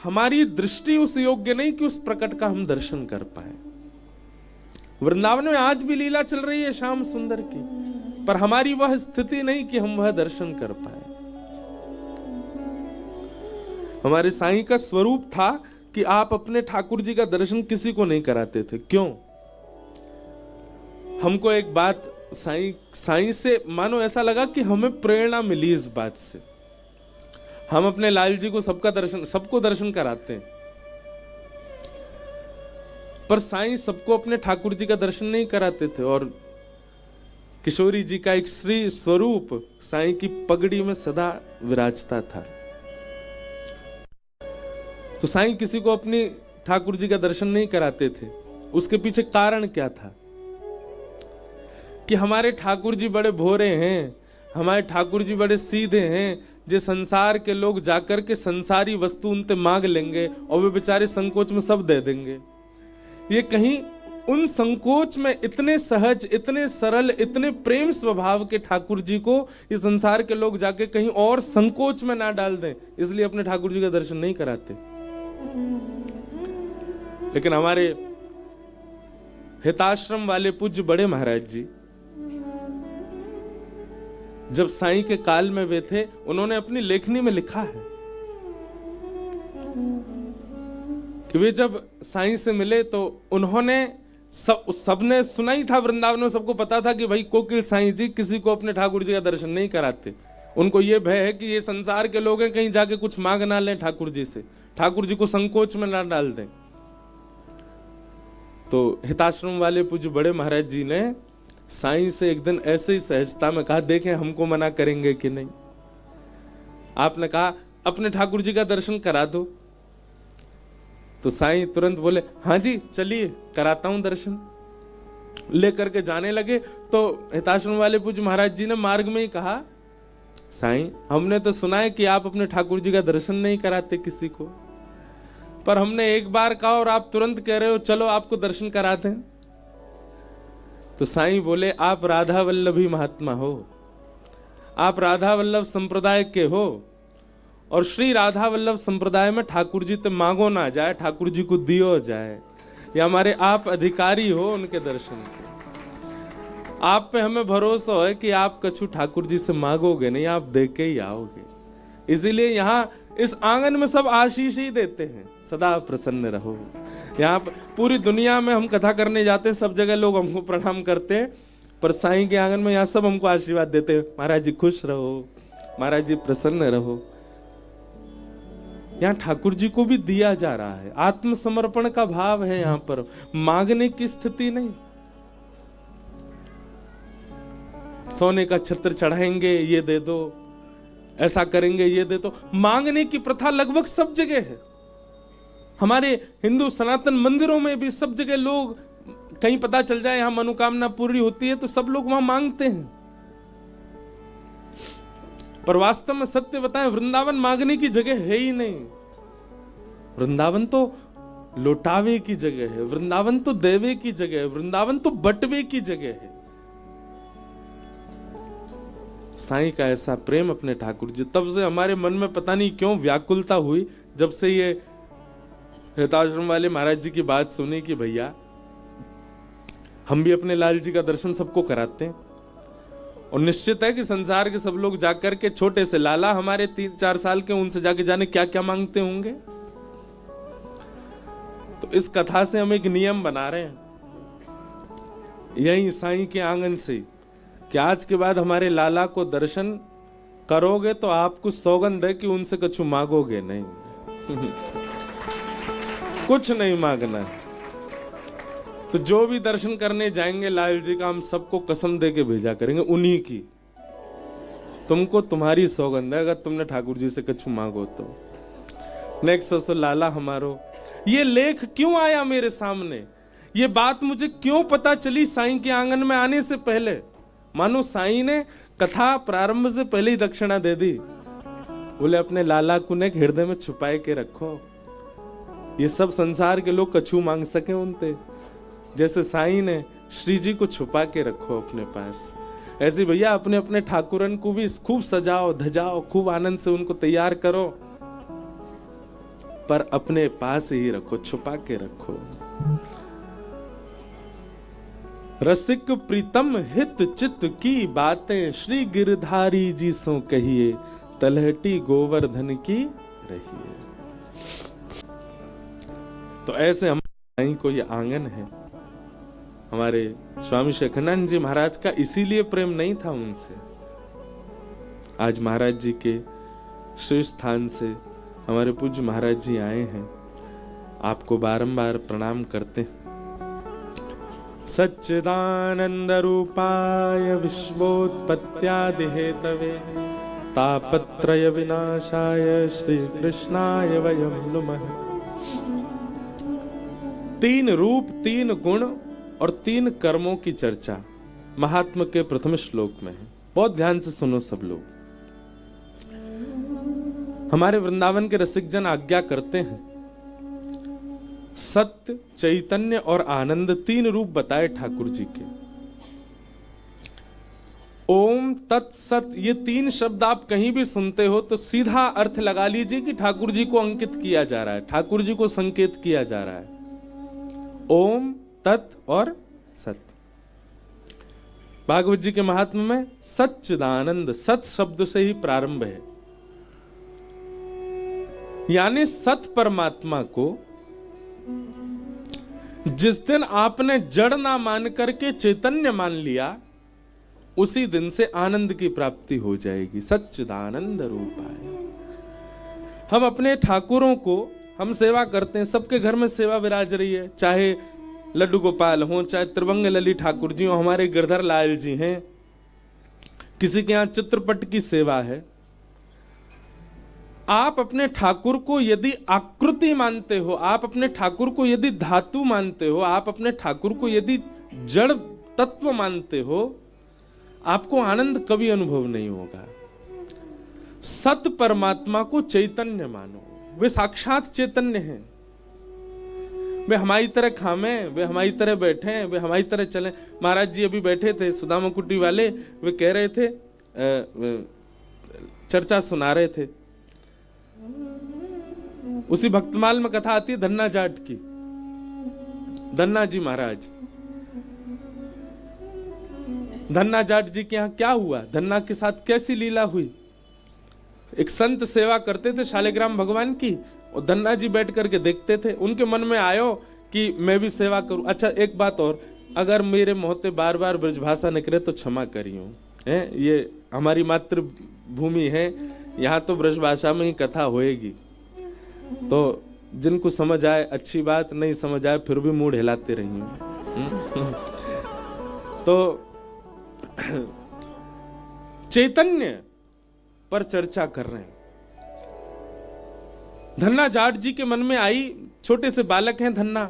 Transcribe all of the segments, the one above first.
हमारी दृष्टि उस योग्य नहीं कि उस प्रकट का हम दर्शन कर पाए। वृंदावन में आज भी लीला चल रही है श्याम सुंदर की, पर हमारी वह स्थिति नहीं कि हम वह दर्शन कर पाए। हमारे साईं का स्वरूप था कि आप अपने ठाकुर जी का दर्शन किसी को नहीं कराते थे। क्यों? हमको एक बात साईं से मानो ऐसा लगा कि हमें प्रेरणा मिली इस बात से। हम अपने लाल जी को सबको दर्शन कराते हैं, पर साईं सबको अपने ठाकुर जी का दर्शन नहीं कराते थे। और किशोरी जी का एक श्री स्वरूप साईं की पगड़ी में सदा विराजता था। तो साईं किसी को अपनी ठाकुर जी का दर्शन नहीं कराते थे। उसके पीछे कारण क्या था? कि हमारे ठाकुर जी बड़े भोरे हैं, हमारे ठाकुर जी बड़े सीधे हैं, जो संसार के लोग जाकर के संसारी वस्तु उनसे मांग लेंगे और वे बेचारे संकोच में सब दे देंगे। ये कहीं उन संकोच में इतने सहज, इतने सरल, इतने प्रेम स्वभाव के ठाकुर जी को इस संसार के लोग जाके कहीं और संकोच में ना डाल दें, इसलिए अपने ठाकुर जी का दर्शन नहीं कराते। लेकिन हमारे हिताश्रम वाले पूज्य बड़े महाराज जी जब साईं के काल में वे थे, उन्होंने अपनी लेखनी में लिखा है कि वे जब साईं से मिले तो उन्होंने सबने सुना ही था, वृंदावन में सबको पता था कि भाई कोकिल साईं जी किसी को अपने ठाकुर जी का दर्शन नहीं कराते। उनको ये भय है कि ये संसार के लोग हैं, कहीं जाके कुछ मांग ना लें ठाकुर जी से, ठाकुर जी को संकोच में ना डाल दें। तो हिताश्रम वाले पूज्य बड़े महाराज जी ने साईं से एक दिन ऐसे ही सहजता में कहा, देखें हमको मना करेंगे कि नहीं। आपने कहा अपने ठाकुर जी का दर्शन करा दो। तो साईं तुरंत बोले, हाँ जी चलिए कराता हूं दर्शन। लेकर के जाने लगे तो हिताश्रम वाले पूज्य महाराज जी ने मार्ग में ही कहा, साईं हमने तो सुना है कि आप अपने ठाकुर जी का दर्शन नहीं कराते किसी को, पर हमने एक बार कहा और आप तुरंत कह रहे हो चलो आपको दर्शन करा दें। तो साईं बोले, आप राधा वल्लभी महात्मा हो, आप राधा वल्लभ संप्रदाय के हो, और श्री राधा वल्लभ संप्रदाय में ठाकुर जी तो मांगो ना जाए, ठाकुर जी को दियो जाए। या हमारे आप अधिकारी हो उनके दर्शन के। आप पे हमें भरोसा है कि आप कछु ठाकुर जी से मांगोगे नहीं, आप दे के ही आओगे। इसीलिए यहाँ इस आंगन में सब आशीष ही देते हैं, सदा प्रसन्न रहो। यहाँ पूरी दुनिया में हम कथा करने जाते हैं, सब जगह लोग हमको प्रणाम करते हैं, पर साईं के आंगन में यहाँ सब हमको आशीर्वाद देते हैं, महाराज जी खुश रहो, महाराज जी प्रसन्न रहो। यहाँ ठाकुर जी को भी दिया जा रहा है, आत्मसमर्पण का भाव है यहाँ पर, मांगने की स्थिति नहीं। सोने का छत्र चढ़ाएंगे ये दे दो, ऐसा करेंगे ये दे दो, मांगने की प्रथा लगभग सब जगह है। हमारे हिंदू सनातन मंदिरों में भी सब जगह लोग, कहीं पता चल जाए यहां मनोकामना पूरी होती है तो सब लोग वहां मांगते हैं। पर वास्तव में सत्य बताएं, वृंदावन मांगने की जगह है ही नहीं। वृंदावन तो लौटावे की जगह है, वृंदावन तो देवे की जगह है, वृंदावन तो बटवे की जगह है। साईं का ऐसा प्रेम अपने ठाकुर जी, तब से हमारे मन में पता नहीं क्यों व्याकुलता हुई जब से ये हिताश्रम वाले महाराज जी की बात सुनी कि भैया हम भी अपने लाल जी का दर्शन सबको कराते हैं। और निश्चित है कि संसार के सब लोग जाकर के, छोटे से लाला हमारे 3-4 साल के, उनसे जाके जाने क्या क्या मांगते होंगे। तो इस कथा से हम एक नियम बना रहे हैं यही साईं के आंगन से, कि आज के बाद हमारे लाला को दर्शन करोगे तो आपको सौगंध है कि उनसे कुछ मांगोगे नहीं। कुछ नहीं मांगना है। तो जो भी दर्शन करने जाएंगे लाल जी का, हम सबको कसम दे के भेजा करेंगे उन्हीं की। तुमको तुम्हारी सौगंध है, अगर तुमने ठाकुर जी से कुछ मांगो तो। नेक्स्ट लाला हमारो, ये लेख क्यों आया मेरे सामने, ये बात मुझे क्यों पता चली साईं के आंगन में आने से पहले। मानो साईं ने कथा प्रारंभ से पहले ही दक्षिणा दे दी। बोले अपने लाला को ने हृदय में छुपाए के रखो, ये सब संसार के लोग कछु मांग सके उनते, जैसे साईं ने श्री जी को छुपा के रखो अपने पास। ऐसे भैया अपने अपने ठाकुरन को भी खूब सजाओ धजाओ, खूब आनंद से उनको तैयार करो। पर अपने पास ही रखो, छुपा के रखो। रसिक प्रीतम हित चित्त की बातें, श्री गिरधारी जी सो कहिए, तलहटी गोवर्धन की रहिए। तो ऐसे हम को ये आंगन है हमारे स्वामी शेखानंद जी महाराज का, इसीलिए प्रेम नहीं था उनसे। आज महाराज जी के श्री स्थान से हमारे पूज्य महाराज जी आए हैं, आपको बारंबार प्रणाम करते हैं। सच्चिदानंद रूपाय विश्वोत्पत्त्यादि हेतवे, तापत्रय विनाशाय श्री कृष्णाय वयं नमः। 3 रूप, 3 गुण और 3 कर्मों की चर्चा महात्मा के प्रथम श्लोक में है। बहुत ध्यान से सुनो सब लोग। हमारे वृंदावन के रसिक जन आज्ञा करते हैं, सत्य, चैतन्य और आनंद 3 रूप बताए ठाकुर जी के। ओम तत्सत, ये 3 शब्द आप कहीं भी सुनते हो तो सीधा अर्थ लगा लीजिए कि ठाकुर जी को अंकित किया जा रहा है, ठाकुर जी को संकेत किया जा रहा है। ओम, तत् और सत। भागवत जी के महात्म्य में सच्चिदानंद, सत शब्द से ही प्रारंभ है, यानी सत परमात्मा को जिस दिन आपने जड़ ना मान करके चैतन्य मान लिया, उसी दिन से आनंद की प्राप्ति हो जाएगी। सच्चिदानंद रूपाय। हम अपने ठाकुरों को हम सेवा करते हैं, सबके घर में सेवा विराज रही है, चाहे लड्डू गोपाल हो, चाहे त्रिभंग लली ठाकुर जी हो, हमारे गिरधर लाल जी हैं, किसी के यहां चित्रपट की सेवा है। आप अपने ठाकुर को यदि आकृति मानते हो, आप अपने ठाकुर को यदि धातु मानते हो, आप अपने ठाकुर को यदि जड़ तत्व मानते हो, आपको आनंद कभी अनुभव नहीं होगा। सत परमात्मा को चैतन्य मानो, वे साक्षात चैतन्य हैं। वे हमारी तरह खामे, वे हमारी तरह बैठे, वे हमारी तरह चले। महाराज जी अभी बैठे थे, सुदामा कुटी वाले, वे कह रहे थे, चर्चा सुना रहे थे। उसी भक्तमाल में कथा आती है धन्ना जाट की। धन्ना जी महाराज, धन्ना जाट जी के यहाँ क्या हुआ, धन्ना के साथ कैसी लीला हुई। एक संत सेवा करते थे शालिग्राम भगवान की, और धन्ना जी बैठ करके देखते थे। उनके मन में आयो कि मैं भी सेवा करूं। अच्छा एक बात और, अगर मेरे मुंह बार बार ब्रजभाषा निकले तो क्षमा करियो, ये हमारी मातृभूमि है, यहाँ तो ब्रजभाषा में ही कथा होएगी। तो जिनको समझ आए अच्छी बात, नहीं समझ आए फिर भी मुंह हिलाते रहिए। तो चैतन्य पर चर्चा कर रहे हैं। धन्ना जाट जी के मन में आई, छोटे से बालक हैं धन्ना,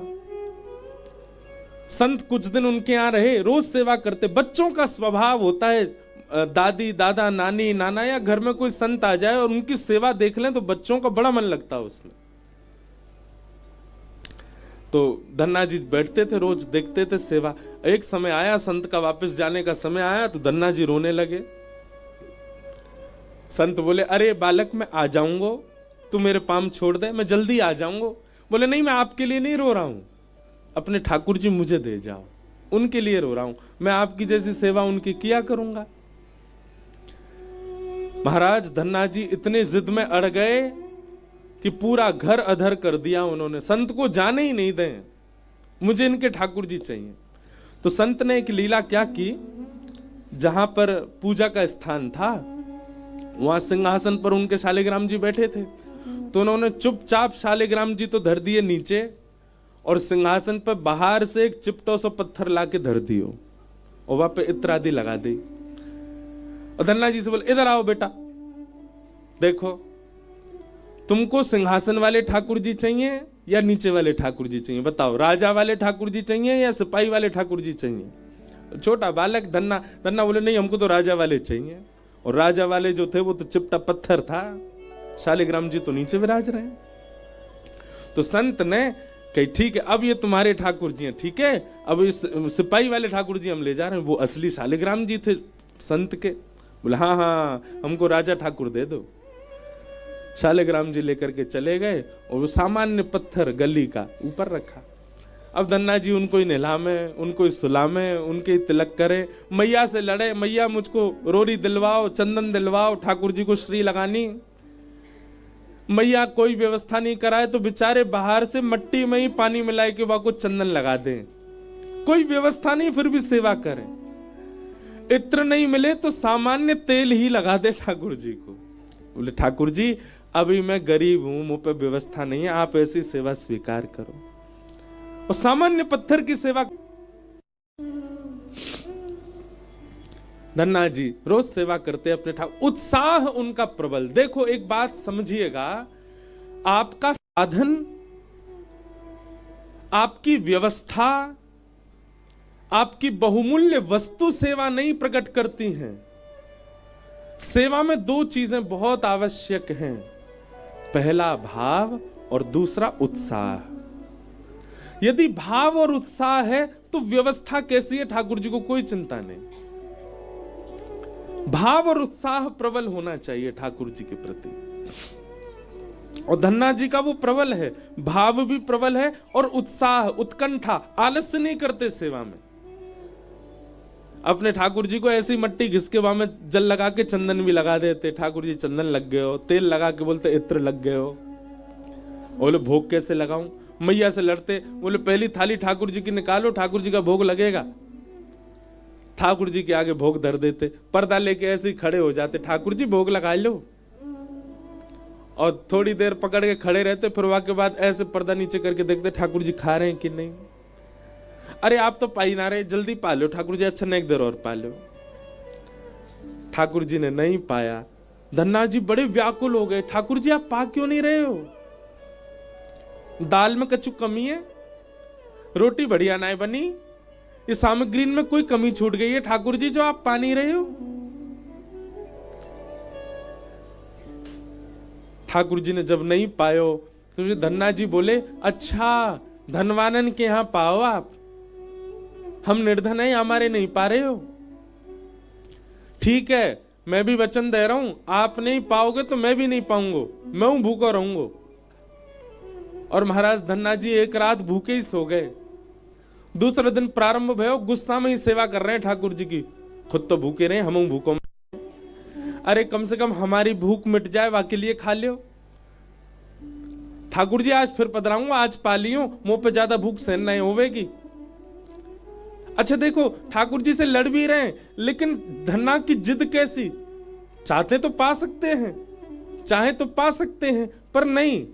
संत कुछ दिन उनके यहां रहे, रोज सेवा करते। बच्चों का स्वभाव होता है, दादी दादा नानी नाना या घर में कोई संत आ जाए और उनकी सेवा देख लें तो बच्चों का बड़ा मन लगता है उसमें। तो धन्ना जी बैठते थे, रोज देखते थे सेवा। एक समय आया, संत का वापस जाने का समय आया, तो धन्ना जी रोने लगे। संत बोले, अरे बालक मैं आ जाऊंगा, तू मेरे पाम छोड़ दे, मैं जल्दी आ जाऊंगा। बोले नहीं, मैं आपके लिए नहीं रो रहा हूं, अपने ठाकुर जी मुझे दे जाओ, उनके लिए रो रहा हूं, मैं आपकी जैसी सेवा उनकी किया करूंगा। महाराज धन्ना जी इतने जिद में अड़ गए कि पूरा घर अधर कर दिया उन्होंने, संत को जाने ही नहीं दें, मुझे इनके ठाकुर जी चाहिए। तो संत ने एक लीला क्या की, जहां पर पूजा का स्थान था वहां सिंहासन पर उनके शालिग्राम जी बैठे थे, तो उन्होंने चुपचाप शालिग्राम जी तो धर दिए नीचे, और सिंहासन पर बाहर से एक चिपटो सा पत्थर लाके धर दियो और वहां पे इत्र आदि लगा दी। और धन्ना जी से बोले, इधर आओ बेटा, देखो तुमको सिंहासन वाले ठाकुर जी चाहिए या नीचे वाले ठाकुर जी चाहिए, बताओ, राजा वाले ठाकुर जी चाहिए या सिपाही वाले ठाकुर जी चाहिए। छोटा बालक धन्ना बोले, नहीं हमको तो राजा वाले चाहिए। और राजा वाले जो थे वो तो चिपटा पत्थर था, शालिग्राम जी तो नीचे विराज रहे। तो संत ने कही, ठीक है अब ये तुम्हारे ठाकुर जी हैं, ठीक है, अब इस सिपाही वाले ठाकुर जी हम ले जा रहे हैं। वो असली शालिग्राम जी थे संत के। बोले हाँ हाँ हमको राजा ठाकुर दे दो। शालिग्राम जी लेकर के चले गए और वो सामान्य पत्थर गली का ऊपर रखा। अब धन्ना जी उनको ही नहलामे, उनको ही सुलामे, उनके ही तिलक करे, मैया से लड़े, मैया मुझको रोरी दिलवाओ, चंदन दिलवाओ, ठाकुर जी को श्री लगानी। मैया कोई व्यवस्था नहीं कराए तो बेचारे बाहर से मट्टी में ही पानी मिलाए के वहां को चंदन लगा दें। कोई व्यवस्था नहीं फिर भी सेवा करें। इत्र नहीं मिले तो सामान्य तेल ही लगा दे ठाकुर जी को। बोले ठाकुर जी अभी मैं गरीब हूं, मुंह पे व्यवस्था नहीं है, आप ऐसी सेवा स्वीकार करो। और सामान्य पत्थर की सेवा धन्ना जी रोज सेवा करते अपने ठाकुर, उत्साह उनका प्रबल। देखो एक बात समझिएगा, आपका साधन, आपकी व्यवस्था, आपकी बहुमूल्य वस्तु सेवा नहीं प्रकट करती हैं। सेवा में दो चीजें बहुत आवश्यक हैं, पहला भाव और दूसरा उत्साह। यदि भाव और उत्साह है तो व्यवस्था कैसी है ठाकुर जी को कोई चिंता नहीं। भाव और उत्साह प्रबल होना चाहिए ठाकुर जी के प्रति, और धन्ना जी का वो प्रबल है, भाव भी प्रबल है और उत्साह, उत्कंठा, आलस्य नहीं करते सेवा में। अपने ठाकुर जी को ऐसी मट्टी घिस के वहां में जल लगा के चंदन भी लगा देते, ठाकुर जी चंदन लग गए हो, तेल लगा के बोलते इत्र लग गए हो। बोले भोग कैसे लगाऊं, मैया से लड़ते, बोले पहली थाली ठाकुर जी की निकालो, ठाकुर जी का भोग लगेगा। ठाकुर जी के आगे भोग धर देते, पर्दा लेके ऐसे ही खड़े हो जाते, ठाकुर जी भोग लगा लो। और थोड़ी देर पकड़ के खड़े रहते, फिर वहां के बाद ऐसे पर्दा नीचे करके देखते ठाकुर जी खा रहे हैं कि नहीं। अरे आप तो पा ही ना रहे, जल्दी पा लो ठाकुर जी, अच्छा एक देर और पा लो। ठाकुर जी ने नहीं पाया, धन्ना जी बड़े व्याकुल हो गए, ठाकुर जी आप पा क्यों नहीं रहे हो? दाल में कछु कमी है, रोटी बढ़िया ना बनी, इस सामग्री में कोई कमी छूट गई है ठाकुर जी जो आप पा नहीं रहे हो। ठाकुर जी ने जब नहीं पायो तो धन्ना जी बोले अच्छा धनवानन के यहां पाओ आप, हम निर्धन है हमारे नहीं पा रहे हो। ठीक है मैं भी वचन दे रहा हूं, आप नहीं पाओगे तो मैं भी नहीं पाऊंगा, मैं हूं भूखा रहूंगा। और महाराज धन्ना जी एक रात भूखे ही सो गए। दूसरे दिन प्रारंभ भयो, गुस्सा में ही सेवा कर रहे हैं ठाकुर जी की, खुद तो भूखे रहे, हम भूखों। अरे कम से कम हमारी भूख मिट जाए, वाके लिए खा लियो। ठाकुर जी आज फिर पधराऊंगा, आज पा लियो, मुंह पे ज्यादा भूख सहन नहीं होवेगी। अच्छा देखो ठाकुर जी से लड़ भी रहे हैं, लेकिन धन्ना की जिद कैसी, चाहते तो पा सकते हैं, चाहे तो पा सकते हैं, पर नहीं,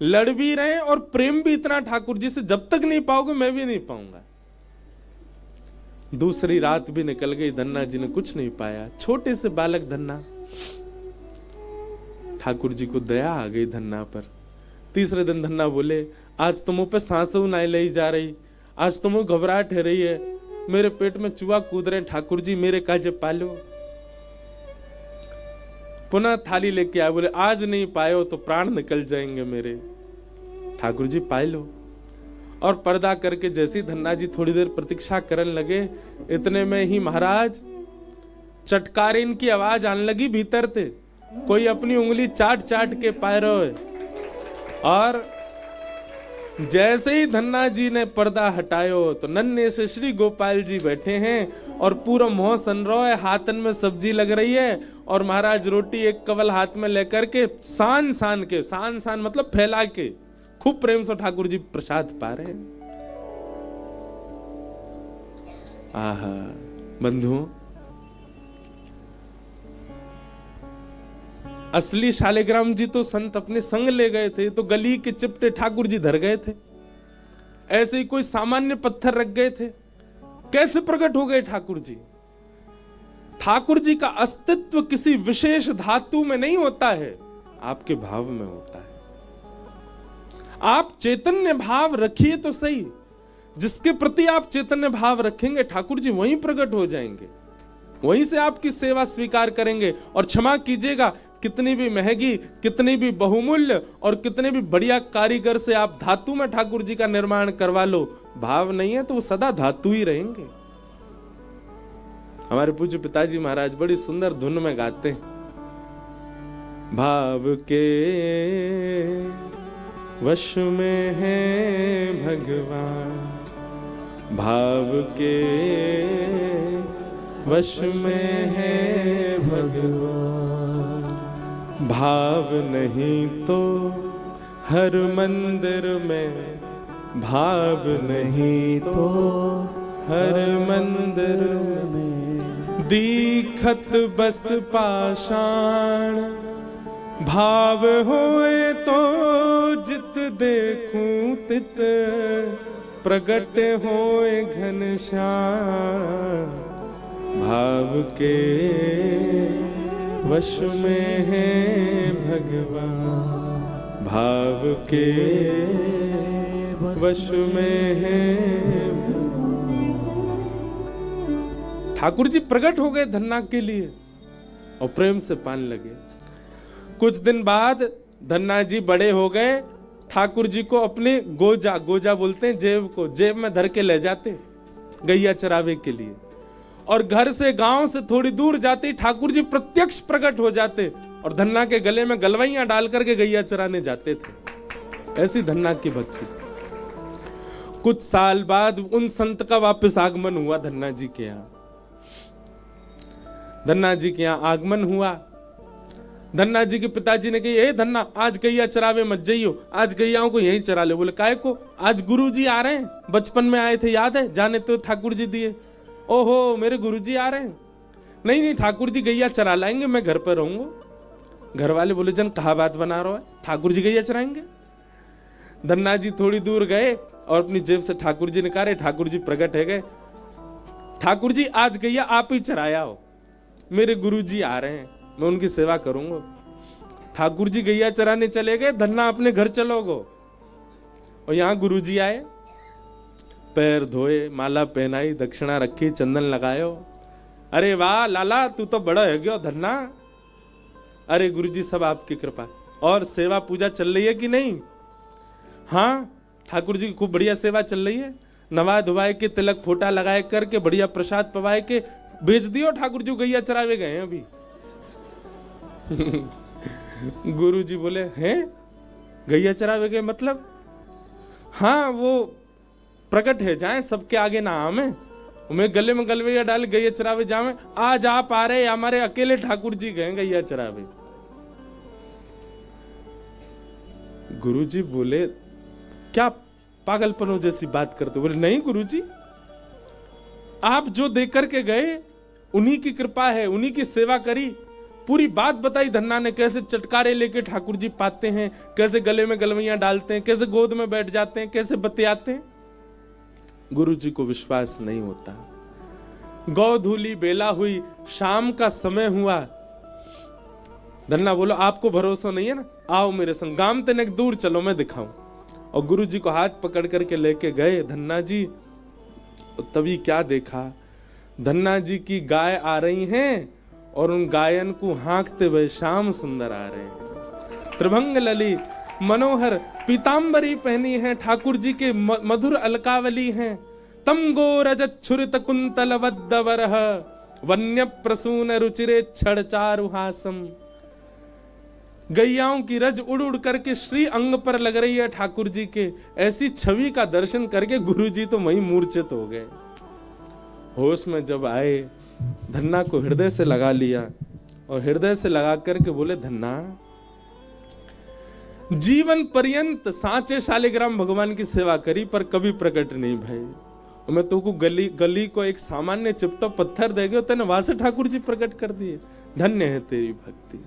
लड़ भी रहे हैं और प्रेम भी इतना ठाकुर जी से, जब तक नहीं पाओगे मैं भी नहीं पाऊंगा। दूसरी रात भी निकल गई, धन्ना जी ने कुछ नहीं पाया, छोटे से बालक धन्ना। ठाकुर जी को दया आ गई धन्ना पर। तीसरे दिन धन्ना बोले आज तो मुंह पे सांसें नहीं लाई जा रही, आज तो मुझे घबराहट हो रही है, मेरे पेट में चूहा कूद रहे, ठाकुर जी मेरे काजे पालो। पुनः थाली लेके आए, बोले आज नहीं पायो तो प्राण निकल जाएंगे मेरे। ठाकुर जी पाए लो। और पर्दा करके जैसी धन्ना जी थोड़ी देर प्रतीक्षा करने लगे, इतने में ही महाराज चटकारीन की आवाज आने लगी भीतर थे, कोई अपनी उंगली चाट चाट के पाए रहे। और जैसे ही धन्ना जी ने पर्दा हटायो तो नन्हे से श्री गोपाल जी बैठे हैं और पूरा मोह सन रहा है, हाथन में सब्जी लग रही है और महाराज रोटी एक कवल हाथ में लेकर के सान सान मतलब फैला के खूब प्रेम से ठाकुर जी प्रसाद पा रहे हैं। आहा बंधुओं, असली शालिग्राम जी तो संत अपने संग ले गए थे, तो गली के चिपटे ठाकुर जी धर गए थे, ऐसे ही कोई सामान्य पत्थर रख गए थे। कैसे प्रकट हो गए ठाकुर जी? ठाकुर जी का अस्तित्व किसी विशेष धातु में नहीं होता है, आपके भाव में होता है। आप चैतन्य भाव रखिए तो सही, जिसके प्रति आप चैतन्य भाव रखेंगे ठाकुर जी वहीं प्रकट हो जाएंगे, वहीं से आपकी सेवा स्वीकार करेंगे। और क्षमा कीजिएगा, कितनी भी महंगी, कितनी भी बहुमूल्य और कितने भी बढ़िया कारीगर से आप धातु में ठाकुर जी का निर्माण करवा लो, भाव नहीं है तो वो सदा धातु ही रहेंगे। हमारे पूज्य पिताजी महाराज बड़ी सुंदर धुन में गाते हैं, भाव के वश में है भगवान, भाव के वश में है भगवान। भाव नहीं तो हर मंदिर में, भाव नहीं तो हर मंदिर में दीखत बस पाषाण। भाव होए तो जित देखूं तित, प्रगट होए घनश्याम। भाव के वश में है भगवान, भाव के वश में है। ठाकुर जी प्रकट हो गए धन्ना के लिए और प्रेम से पाने लगे। कुछ दिन बाद धन्ना जी बड़े हो गए, ठाकुर जी को अपने गोजा, गोजा बोलते हैं जेब को, जेब में धर के ले जाते गैया चरावे के लिए। और घर से, गांव से थोड़ी दूर जाते ठाकुर जी प्रत्यक्ष प्रकट हो जाते और धन्ना के गले में गलवैयां डाल करके गैया चराने जाते थे। ऐसी धन्ना की भक्ति। कुछ साल बाद उन संत का वापस आगमन हुआ धन्ना जी के यहाँ। धन्ना जी के यहाँ आगमन हुआ। धन्ना जी के पिताजी ने कही, ए धन्ना, आज गैया चरावे मत जाइयो, आज गैयाओं को यहीं चरा ले। बोले काहे को? आज गुरुजी आ रहे हैं, बचपन में आए थे याद है, जाने तो ठाकुर जी दिए। ओहो, मेरे गुरुजी आ रहे हैं। नहीं नहीं, ठाकुर जी गैया चरा लाएंगे, मैं घर पर रहूंगा। घर वाले बोले, जन कहा बात बना रहा है, ठाकुर जी गैया चराएंगे? धन्ना जी थोड़ी दूर गए और अपनी जेब से ठाकुर जी निकाले। ठाकुर जी प्रकट है गए। ठाकुर जी आज गैया आप ही चराया हो, मेरे गुरुजी आ रहे हैं, मैं उनकी सेवा करूंगा। ठाकुर जी गैया चराने चले गए, धन्ना अपने घर चलोगो। और यहां गुरुजी आए, पैर धोए, माला पहनाई, दक्षिणा रखी, चंदन लगायो। अरे वाह लाला, तू तो बड़ा है गयो धन्ना। अरे गुरुजी सब आपकी कृपा। और सेवा पूजा चल रही है कि नहीं? हाँ, ठाकुर जी की खूब बढ़िया सेवा चल रही है। नवा धुवाए के, तिलक फोटा लगाए करके, बढ़िया प्रसाद पवाए के भेज दियो। ठाकुर जी गैया चरावे गए हैं अभी। गुरु जी बोले, हैं गैया चरावे गए मतलब? हाँ, वो प्रकट है, जाए सबके आगे ना आमे, मैं गले में गलवैया डाल गैया चरावे जावे। आज आप आ रहे, हमारे अकेले ठाकुर जी गए गैया चरावे। गुरु जी बोले, क्या पागलपनों जैसी बात करते? बोले नहीं गुरुजी, आप जो देकर के गए उन्हीं की कृपा है, उन्हीं की सेवा करी। पूरी बात बताई धन्ना ने, कैसे चटकारे लेके ठाकुर जी पाते हैं, कैसे गले में गलवैयां डालते हैं, कैसे गोद में बैठ जाते हैं, कैसे बतियाते हैं। गुरु जी को विश्वास नहीं होता। गौधूली बेला हुई, शाम का समय हुआ। धन्ना बोलो, आपको भरोसा नहीं है ना, आओ मेरे संग, गांव तक दूर चलो, मैं दिखाऊं। और गुरु जी को हाथ पकड़ करके लेके गए धन्ना जी। तभी क्या देखा, धन्ना जी की गाय आ रही हैं और उन गायन को हाँकते हुए श्याम सुंदर आ रहे हैं। त्रिभंग लली मनोहर पीतांबरी पहनी है, ठाकुर जी के मधुर अलकावली हैं। तम गो रजत छुरित कुंतल वद्दवरह, वन्य प्रसून रुचिरे छड़ चारुहासम। गैयाओं की रज उड़ उड़ करके श्री अंग पर लग रही है ठाकुर जी के। ऐसी छवि का दर्शन करके गुरु जी तो वहीं मूर्छित हो गए। होश में जब आए, धन्ना को हृदय से लगा लिया और हृदय से लगा करके बोले, धन्ना जीवन पर्यंत सांचे शालिग्राम भगवान की सेवा करी पर कभी प्रकट नहीं भाई। मैं तो को गली को एक सामान्य चिपटा पत्थर दे गयो, तेने वहां से ठाकुर जी प्रकट कर दिए। धन्य है तेरी भक्ति।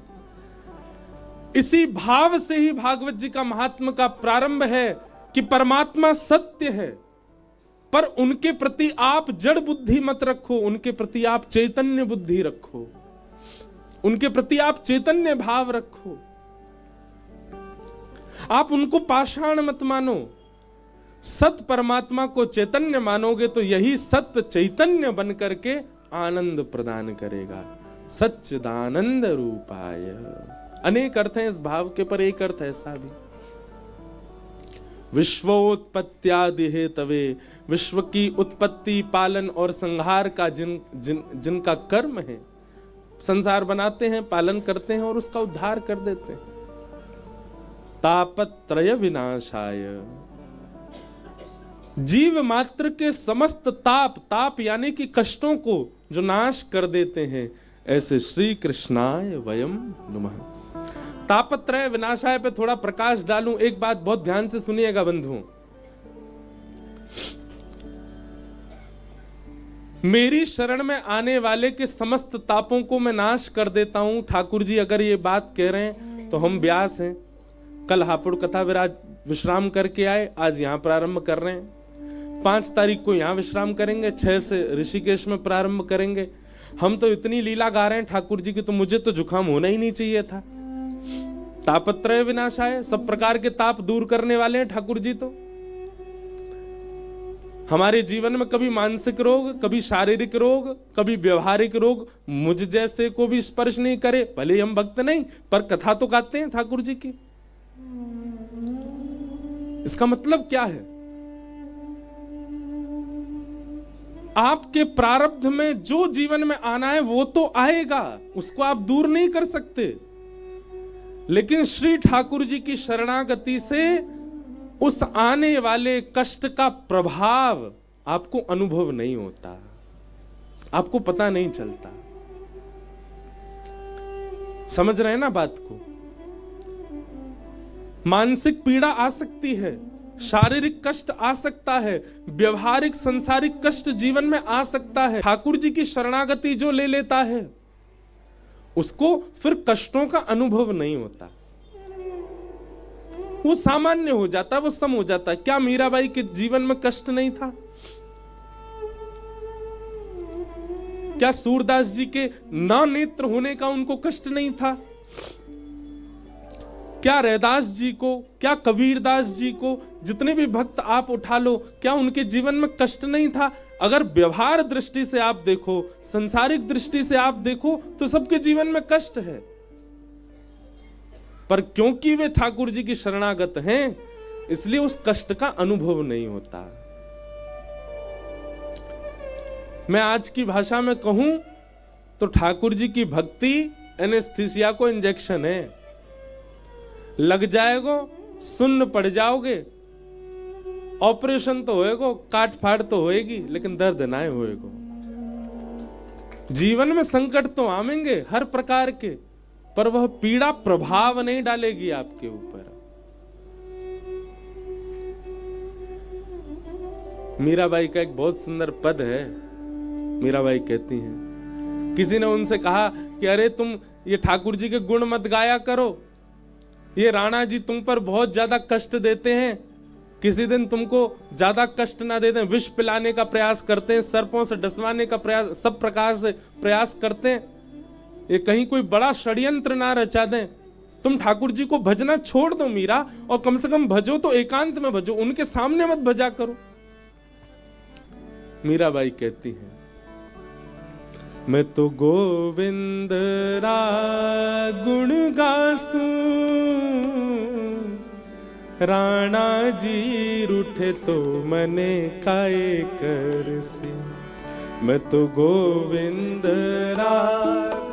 इसी भाव से ही भागवत जी का महात्मा का प्रारंभ है कि परमात्मा सत्य है, पर उनके प्रति आप जड़ बुद्धि मत रखो, उनके प्रति आप चैतन्य बुद्धि रखो, उनके प्रति आप चैतन्य भाव रखो। आप उनको पाषाण मत मानो, सत परमात्मा को चैतन्य मानोगे तो यही सत्य चैतन्य बन करके आनंद प्रदान करेगा। सच्चिदानंद रूपाय। अनेक अर्थ हैं इस भाव के, पर एक अर्थ ऐसा भी, विश्वोत्पत्त्यादि हेतवे, विश्व की उत्पत्ति, पालन और संहार का जिनका कर्म है, संसार बनाते हैं, पालन करते हैं और उसका उद्धार कर देते हैं। तापत्रय विनाशाय, जीव मात्र के समस्त ताप यानी कि कष्टों को जो नाश कर देते हैं, ऐसे श्री कृष्णाय वयम नमः। तापत्रय विनाशाय पे थोड़ा प्रकाश डालूं। एक बात बहुत ध्यान से सुनिएगा बंधुओं, मेरी शरण में आने वाले के समस्त तापों को मैं नाश कर देता हूं। ठाकुर जी अगर ये बात कह रहे हैं तो हम व्यास हैं, कल हापुड़ कथा विराज विश्राम करके आए, आज यहां प्रारंभ कर रहे हैं। 5 तारीख को यहां विश्राम करेंगे, 6 से ऋषिकेश में प्रारंभ करेंगे। हम तो इतनी लीला गा रहे हैं ठाकुर जी की, तो मुझे तो जुकाम होना ही नहीं चाहिए था। तापत्रय विनाशाय, सब प्रकार के ताप दूर करने वाले हैं ठाकुर जी। तो हमारे जीवन में कभी मानसिक रोग, कभी शारीरिक रोग, कभी व्यवहारिक रोग मुझ जैसे को भी स्पर्श नहीं करे। भले ही हम भक्त नहीं, पर कथा तो गाते हैं ठाकुर जी की। इसका मतलब क्या है? आपके प्रारब्ध में जो जीवन में आना है वो तो आएगा, उसको आप दूर नहीं कर सकते। लेकिन श्री ठाकुर जी की शरणागति से उस आने वाले कष्ट का प्रभाव आपको अनुभव नहीं होता, आपको पता नहीं चलता। समझ रहे हैं ना बात को? मानसिक पीड़ा आ सकती है, शारीरिक कष्ट आ सकता है, व्यवहारिक संसारिक कष्ट जीवन में आ सकता है। ठाकुर जी की शरणागति जो ले लेता है उसको फिर कष्टों का अनुभव नहीं होता, वो सामान्य हो जाता, वो सम हो जाता। क्या मीराबाई के जीवन में कष्ट नहीं था? क्या सूरदास जी के ना नेत्र होने का उनको कष्ट नहीं था? क्या रैदास जी को, क्या कबीरदास जी को, जितने भी भक्त आप उठा लो, क्या उनके जीवन में कष्ट नहीं था? अगर व्यवहार दृष्टि से आप देखो, संसारिक दृष्टि से आप देखो, तो सबके जीवन में कष्ट है। पर क्योंकि वे ठाकुर जी की शरणागत हैं, इसलिए उस कष्ट का अनुभव नहीं होता। मैं आज की भाषा में कहूं तो ठाकुर जी की भक्ति एनेस्थीसिया को इंजेक्शन है। लग जाएगो, सुन्न पड़ जाओगे, ऑपरेशन तो होएगो, काट फाड़ तो होएगी, लेकिन दर्द ना होएगो। जीवन में संकट तो आवेंगे हर प्रकार के, पर वह पीड़ा प्रभाव नहीं डालेगी आपके ऊपर। मीराबाई का एक बहुत सुंदर पद है। मीराबाई कहती हैं, किसी ने उनसे कहा कि अरे तुम ये ठाकुर जी के गुण मत गाया करो, ये राणा जी तुम पर बहुत ज्यादा कष्ट देते हैं, किसी दिन तुमको ज्यादा कष्ट ना दे दें, विष पिलाने का प्रयास करते हैं, सर्पों से डसवाने का प्रयास, सब प्रकार से प्रयास करते हैं, ये कहीं कोई बड़ा षड्यंत्र ना रचा दें। तुम ठाकुर जी को भजना छोड़ दो मीरा, और कम से कम भजो तो एकांत में भजो, उनके सामने मत भजा करो। मीराबाई कहती हैं, मैं तो गोविंद रा गुण गासूं, राणा जी रूठे तो मने काए करसी। मैं तो गोविंद रा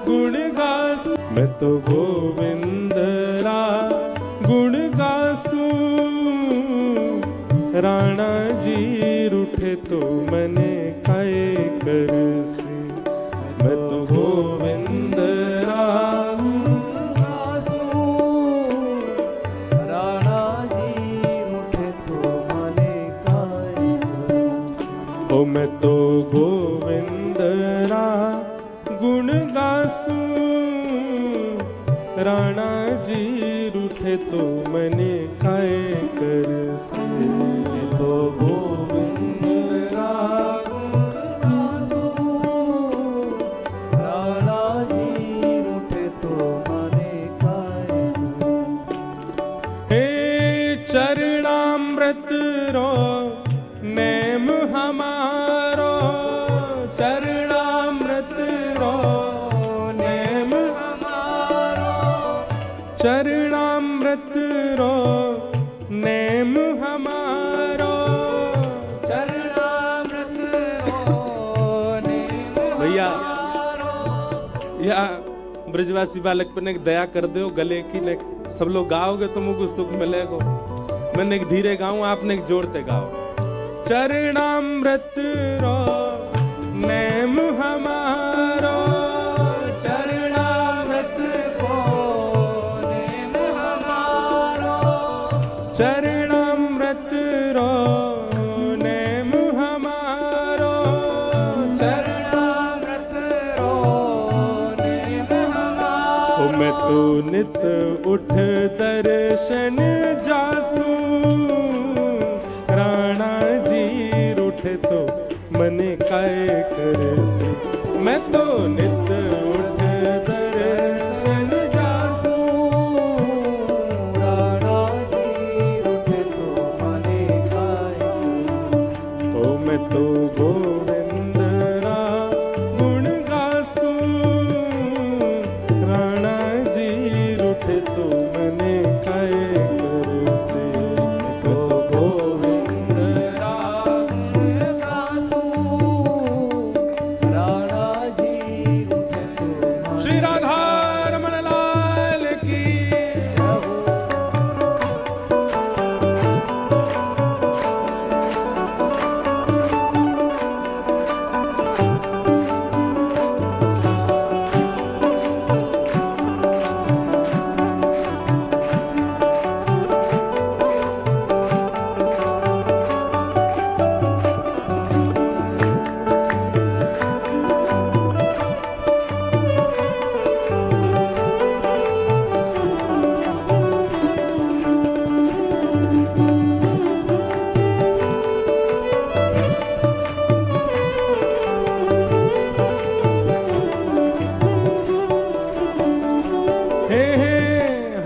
गुण गासूं, मैं तो गोविंद रा गुण गासूं, राणा जी रूठे तो मने काए करसी। मैं तो गोविंद राम गासूं, राणा जी रूठे तो मने काए करसी। ओ मैं तो गोविंद राम गुण गासूं, राणा जी रूठे तो मने काए करसी। तो गोविंद राम चरणामृत रो नेम हमारो, चरणामृत रो नेम हमारो, चरणामृत रो नेम हमारो, चरणामृत रो नेम। भैया या ब्रजवासी बालक पर एक दया कर दो गले की ने सब लोग गाओगे तो मुझको सुख मिलेगा। मैंने एक धीरे गाऊं, आपने एक जोड़ते गाओ। चरणामृत रो नेम हमारो, चरणामृत को नेम हमारो, चरणामृत रो नेम हमारो, चरणामृत रो नेम हमारो। मैं तो नित उठ दर्शन जासू, राणा जी रूठे तो मने काय करसी। मैं तो नित उठ दर्शन जासू, राणा जी रूठे तो मने काय करसी। तो मैं तो गोविंद रा गुण गासू, राणा जी रूठे तो मने काय करसी। तो गोविंद रा गुण गासू, राणा जी रूठे तो मने श्री राधा रमण लाल की।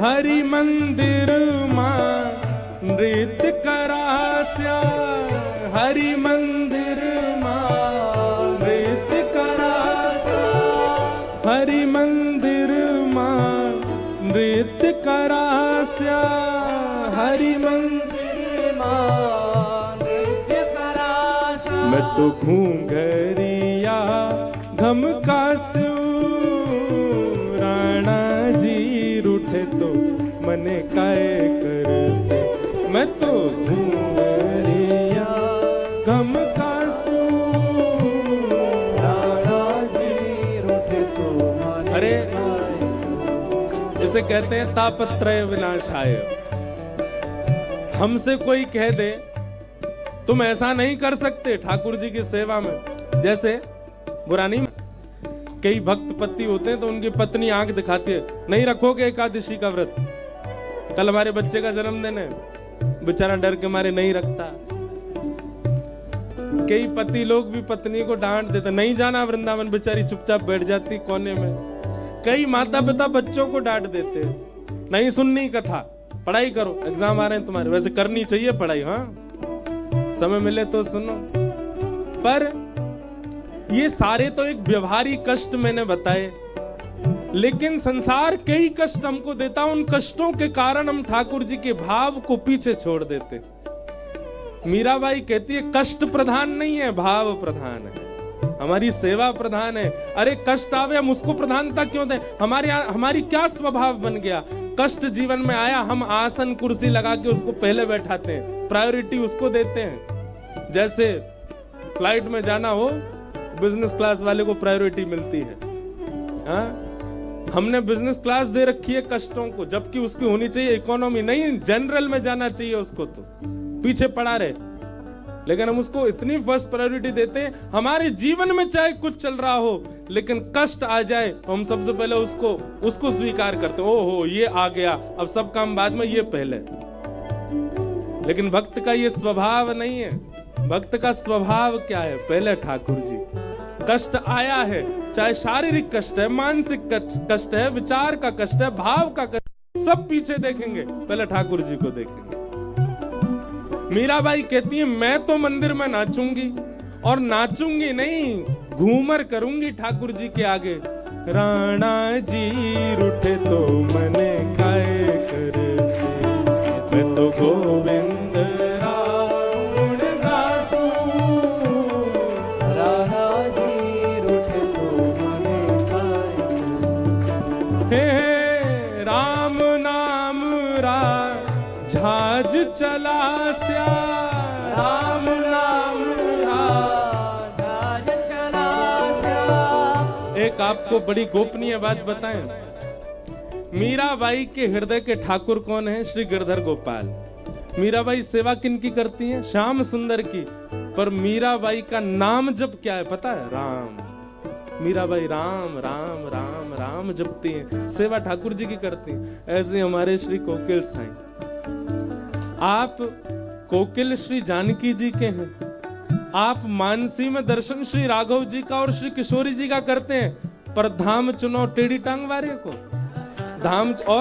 हरि मंदिर मां नृत्य करास्या, हरि मंदिर मां नृत्य करास्या, हरि मंदिर मां नृत्य करास्या, हरि मंदिर मां नृत्य करास्या। मैं तो घूंघरिया घमकास्यू, राणा जी रूठे तो मने काय करसे। मैं तो घूंघरिया घमकास्यू, राणा जी रूठे तो मने अरे काय करसे। इसे कहते हैं तापत्रय विनाशाय। हमसे कोई कह दे तुम ऐसा नहीं कर सकते ठाकुर जी की सेवा में, जैसे बुरा नहीं, कई भक्त पति होते हैं तो उनकी पत्नी आंख दिखाती है, नहीं रखोगे एकादशी का व्रत। कल हमारे बच्चे का जन्मदिन है, बेचारा डर के मारे नहीं रखता। कई पति लोग भी पत्नी को डांट देते, नहीं जाना वृंदावन, बेचारी चुपचाप बैठ जाती कोने में। कई माता पिता बच्चों को डांट देते, नहीं सुननी कथा, पढ़ाई करो, एग्जाम आ रहे हैं तुम्हारे। वैसे करनी चाहिए पढ़ाई, हाँ समय मिले तो सुनो। पर ये सारे तो एक व्यवहारिक कष्ट मैंने बताए, लेकिन संसार कई कष्ट हमको देता, उन कष्टों के कारण हम ठाकुर जी के भाव को पीछे छोड़ देते। मीराबाई कहती है कष्ट प्रधान नहीं है, भाव प्रधान है, हमारी सेवा प्रधान है। अरे कष्ट आवे हम उसको प्रधानता क्यों दें? हमारी क्या स्वभाव बन गया? कष्ट जीवन में आया, हम आसन कुर्सी लगा के उसको पहले बैठाते हैं, प्रायोरिटी उसको देते हैं। जैसे फ्लाइट में जाना हो, बिजनेस क्लास वाले को प्रायोरिटी मिलती है, हाँ? हमने बिजनेस क्लास दे रखी है कष्टों को, जबकि उसकी होनी चाहिए इकोनॉमी, नहीं जनरल में जाना चाहिए उसको, तो पीछे पड़ा रहे। लेकिन हम उसको इतनी फर्स्ट प्रायोरिटी देते हैं। हमारे जीवन में चाहे कुछ चल रहा हो, लेकिन कष्ट आ जाए तो हम सबसे पहले उसको स्वीकार करते हैं, ओहो ये आ गया, अब सब काम बाद में, ये पहले। लेकिन भक्त का ये स्वभाव नहीं है। भक्त का स्वभाव क्या है? पहले ठाकुर जी। कष्ट आया है, चाहे शारीरिक कष्ट है, मानसिक कष्ट है, विचार का कष्ट है, भाव का कष्ट, सब पीछे देखेंगे, पहले ठाकुर जी को देखेंगे। मीराबाई कहती है मैं तो मंदिर में नाचूंगी, और नाचूंगी नहीं, घूमर करूंगी ठाकुर जी के आगे। राणा जी रूठे तो मने काय करसे, मैं तो गोविंद राम गासू। राणा जी रूठे तो मने काय करसे, आपको बड़ी गोपनीय बात बताएं, मीराबाई के हृदय के ठाकुर कौन है? श्री गिरधर गोपाल। मीराबाई सेवा किनकी करती हैं? श्याम सुंदर की। पर मीराबाई का नाम जप क्या है पता है? राम। मीराबाई राम राम राम राम जपती हैं, सेवा ठाकुर जी की करती हैं। ऐसे हमारे श्री कोकिल साईं, आप कोकिल श्री जानकी जी के हैं, आप मानसी में दर्शन श्री राघव जी का और श्री किशोरी जी का करते हैं, पर धाम चुनो टेढ़ी टांग वाले को। धाम और